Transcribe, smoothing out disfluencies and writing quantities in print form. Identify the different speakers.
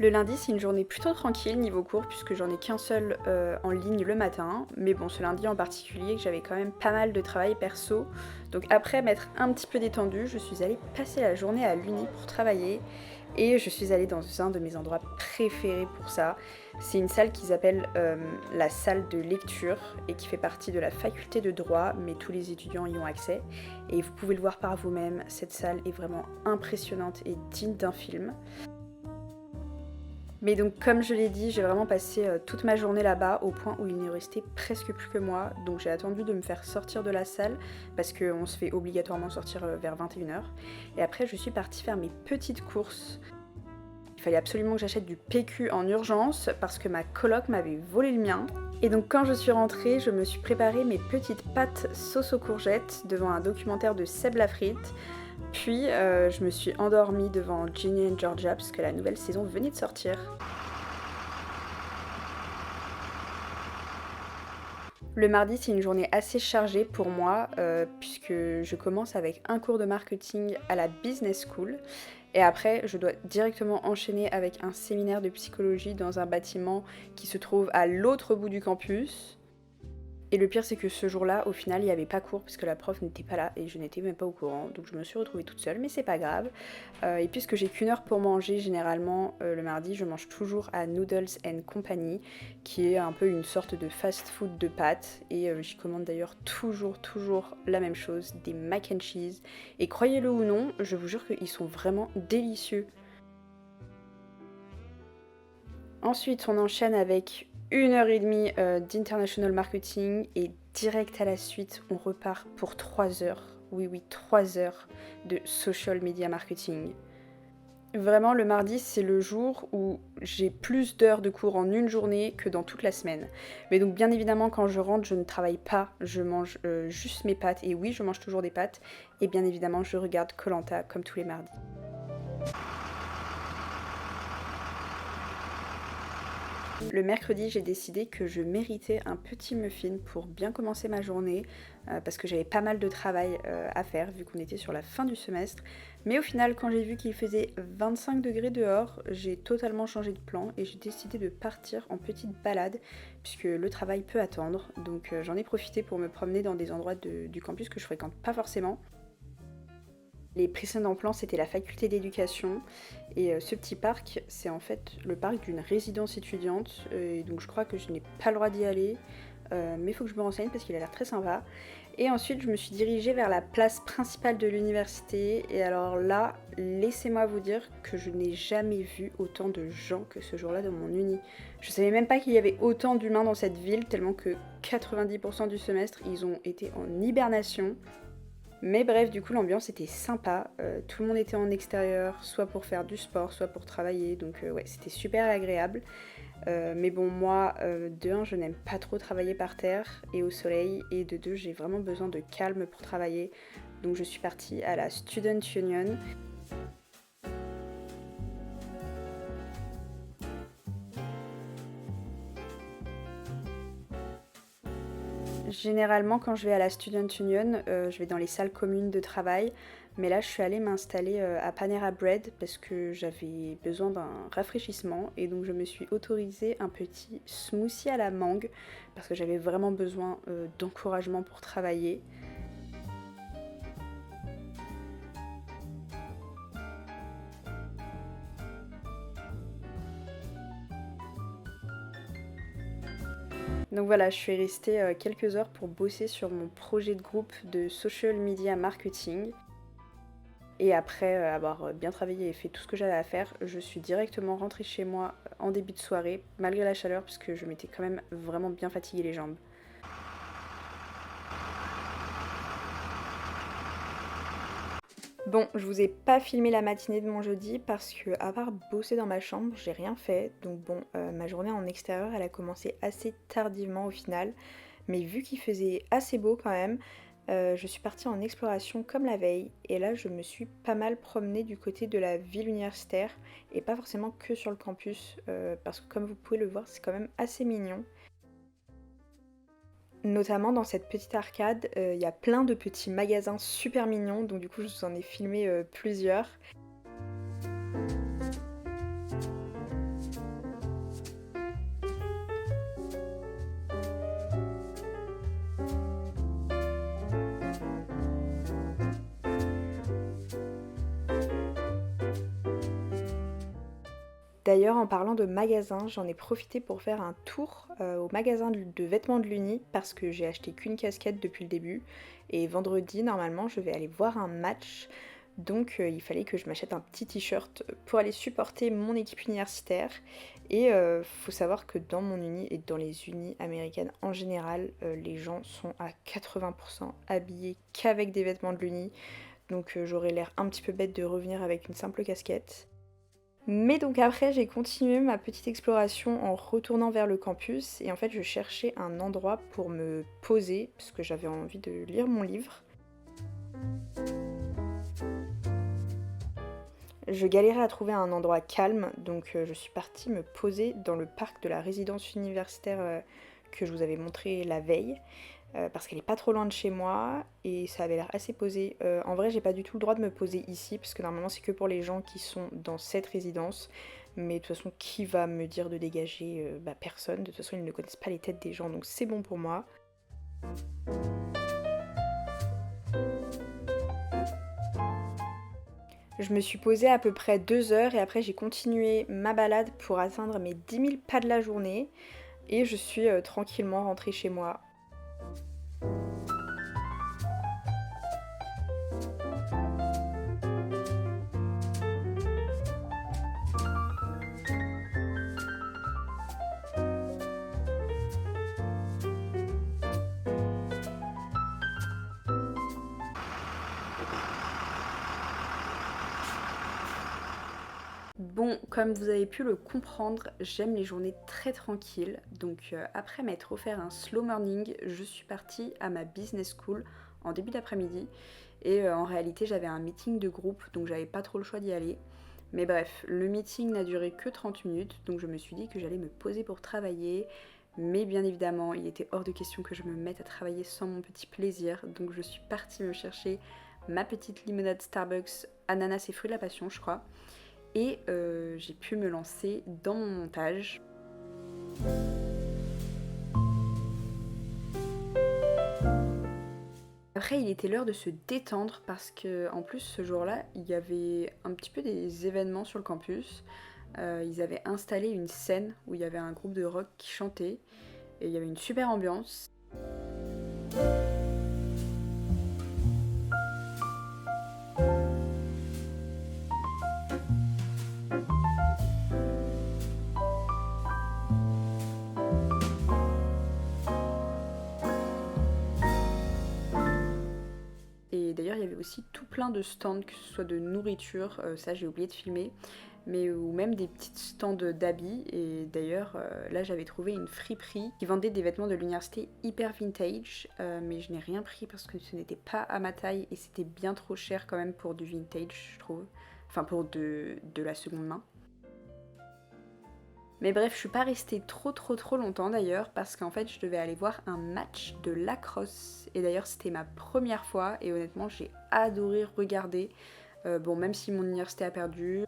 Speaker 1: Le lundi, c'est une journée plutôt tranquille niveau cours puisque j'en ai qu'un seul en ligne le matin. Mais bon, ce lundi en particulier, que j'avais quand même pas mal de travail perso. Donc après m'être un petit peu détendue, je suis allée passer la journée à l'Uni pour travailler. Et je suis allée dans un de mes endroits préférés pour ça. C'est une salle qu'ils appellent la salle de lecture et qui fait partie de la faculté de droit, mais tous les étudiants y ont accès. Et vous pouvez le voir par vous-même, cette salle est vraiment impressionnante et digne d'un film. Mais donc comme je l'ai dit, j'ai vraiment passé toute ma journée là-bas au point où il ne restait presque plus que moi. Donc j'ai attendu de me faire sortir de la salle parce qu'on se fait obligatoirement sortir vers 21h. Et après je suis partie faire mes petites courses. Il fallait absolument que j'achète du PQ en urgence parce que ma coloc m'avait volé le mien. Et donc quand je suis rentrée, je me suis préparé mes petites pâtes sauce aux courgettes devant un documentaire de Seb Lafrite. Puis je me suis endormie devant Ginny and Georgia parce que la nouvelle saison venait de sortir. Le mardi, c'est une journée assez chargée pour moi puisque je commence avec un cours de marketing à la Business School et après je dois directement enchaîner avec un séminaire de psychologie dans un bâtiment qui se trouve à l'autre bout du campus. Et le pire, c'est que ce jour-là, au final, il n'y avait pas cours parce que la prof n'était pas là et je n'étais même pas au courant. Donc je me suis retrouvée toute seule, mais c'est pas grave. Et puisque j'ai qu'une heure pour manger, généralement, le mardi, je mange toujours à Noodles and Company, qui est un peu une sorte de fast-food de pâtes. Et j'y commande d'ailleurs toujours la même chose, des mac and cheese. Et croyez-le ou non, je vous jure qu'ils sont vraiment délicieux. Ensuite, on enchaîne avec 1h30 d'international marketing et direct à la suite, on repart pour 3 heures. Oui, 3 heures de social media marketing. Vraiment, le mardi, c'est le jour où j'ai plus d'heures de cours en une journée que dans toute la semaine. Mais donc, bien évidemment, quand je rentre, je ne travaille pas, je mange juste mes pâtes. Et oui, je mange toujours des pâtes. Et bien évidemment, je regarde koh comme tous les mardis. Le mercredi, j'ai décidé que je méritais un petit muffin pour bien commencer ma journée parce que j'avais pas mal de travail à faire vu qu'on était sur la fin du semestre. Mais au final, quand j'ai vu qu'il faisait 25 degrés dehors, j'ai totalement changé de plan et j'ai décidé de partir en petite balade puisque le travail peut attendre. Donc j'en ai profité pour me promener dans des endroits du campus que je fréquente pas forcément. Les précédents plans, c'était la faculté d'éducation. Et ce petit parc, c'est en fait le parc d'une résidence étudiante. Et donc je crois que je n'ai pas le droit d'y aller. Mais il faut que je me renseigne parce qu'il a l'air très sympa. Et ensuite, je me suis dirigée vers la place principale de l'université. Et alors là, laissez-moi vous dire que je n'ai jamais vu autant de gens que ce jour-là dans mon uni. Je savais même pas qu'il y avait autant d'humains dans cette ville, tellement que 90% du semestre, ils ont été en hibernation. Mais bref, du coup, l'ambiance était sympa. Tout le monde était en extérieur, soit pour faire du sport, soit pour travailler. Donc ouais, c'était super agréable. Mais bon, moi, de un, je n'aime pas trop travailler par terre et au soleil. Et de deux, j'ai vraiment besoin de calme pour travailler. Donc je suis partie à la Student Union. Généralement, quand je vais à la Student Union, je vais dans les salles communes de travail. Mais là, je suis allée m'installer à Panera Bread parce que j'avais besoin d'un rafraîchissement. Et donc, je me suis autorisée un petit smoothie à la mangue parce que j'avais vraiment besoin d'encouragement pour travailler. Donc voilà, je suis restée quelques heures pour bosser sur mon projet de groupe de social media marketing. Et après avoir bien travaillé et fait tout ce que j'avais à faire, je suis directement rentrée chez moi en début de soirée, malgré la chaleur, puisque je m'étais quand même vraiment bien fatiguée les jambes. Bon, je vous ai pas filmé la matinée de mon jeudi parce que, à part bosser dans ma chambre, j'ai rien fait. Donc bon, ma journée en extérieur, elle a commencé assez tardivement au final. Mais vu qu'il faisait assez beau quand même, je suis partie en exploration comme la veille. Et là, je me suis pas mal promenée du côté de la ville universitaire et pas forcément que sur le campus parce que comme vous pouvez le voir, c'est quand même assez mignon. Notamment dans cette petite arcade, il y a plein de petits magasins super mignons, donc du coup je vous en ai filmé plusieurs. D'ailleurs, en parlant de magasins, j'en ai profité pour faire un tour au magasin de vêtements de l'Uni parce que j'ai acheté qu'une casquette depuis le début. Et vendredi, normalement, je vais aller voir un match. Donc il fallait que je m'achète un petit t-shirt pour aller supporter mon équipe universitaire. Et faut savoir que dans mon uni et dans les unis américaines en général, les gens sont à 80% habillés qu'avec des vêtements de l'uni. Donc j'aurais l'air un petit peu bête de revenir avec une simple casquette. Mais donc après, j'ai continué ma petite exploration en retournant vers le campus et en fait, je cherchais un endroit pour me poser parce que j'avais envie de lire mon livre. Je galérais à trouver un endroit calme, donc je suis partie me poser dans le parc de la résidence universitaire que je vous avais montré la veille. Parce qu'elle est pas trop loin de chez moi et ça avait l'air assez posé. En vrai, j'ai pas du tout le droit de me poser ici parce que normalement c'est que pour les gens qui sont dans cette résidence. Mais de toute façon, qui va me dire de dégager? Personne. De toute façon, ils ne connaissent pas les têtes des gens, donc c'est bon pour moi. Je me suis posée à peu près 2 heures et après j'ai continué ma balade pour atteindre mes 10 000 pas de la journée et je suis tranquillement rentrée chez moi. Bon, comme vous avez pu le comprendre, j'aime les journées très tranquilles. Donc après m'être offert un slow morning, je suis partie à ma business school en début d'après-midi. Et en réalité, j'avais un meeting de groupe, donc j'avais pas trop le choix d'y aller. Mais bref, le meeting n'a duré que 30 minutes, donc je me suis dit que j'allais me poser pour travailler. Mais bien évidemment, il était hors de question que je me mette à travailler sans mon petit plaisir. Donc je suis partie me chercher ma petite limonade Starbucks, ananas et fruits de la passion, je crois. Et j'ai pu me lancer dans mon montage. Après, il était l'heure de se détendre parce que en plus ce jour-là, il y avait un petit peu des événements sur le campus. Ils avaient installé une scène où il y avait un groupe de rock qui chantait et il y avait une super ambiance. Et d'ailleurs, il y avait aussi tout plein de stands, que ce soit de nourriture, ça j'ai oublié de filmer, mais ou même des petites stands d'habits. Et d'ailleurs, là j'avais trouvé une friperie qui vendait des vêtements de l'université hyper vintage, mais je n'ai rien pris parce que ce n'était pas à ma taille et c'était bien trop cher quand même pour du vintage, je trouve. Enfin, pour de la seconde main. Mais bref, je suis pas restée trop longtemps d'ailleurs parce qu'en fait je devais aller voir un match de lacrosse et d'ailleurs c'était ma première fois et honnêtement j'ai adoré regarder. Bon, même si mon université a perdu.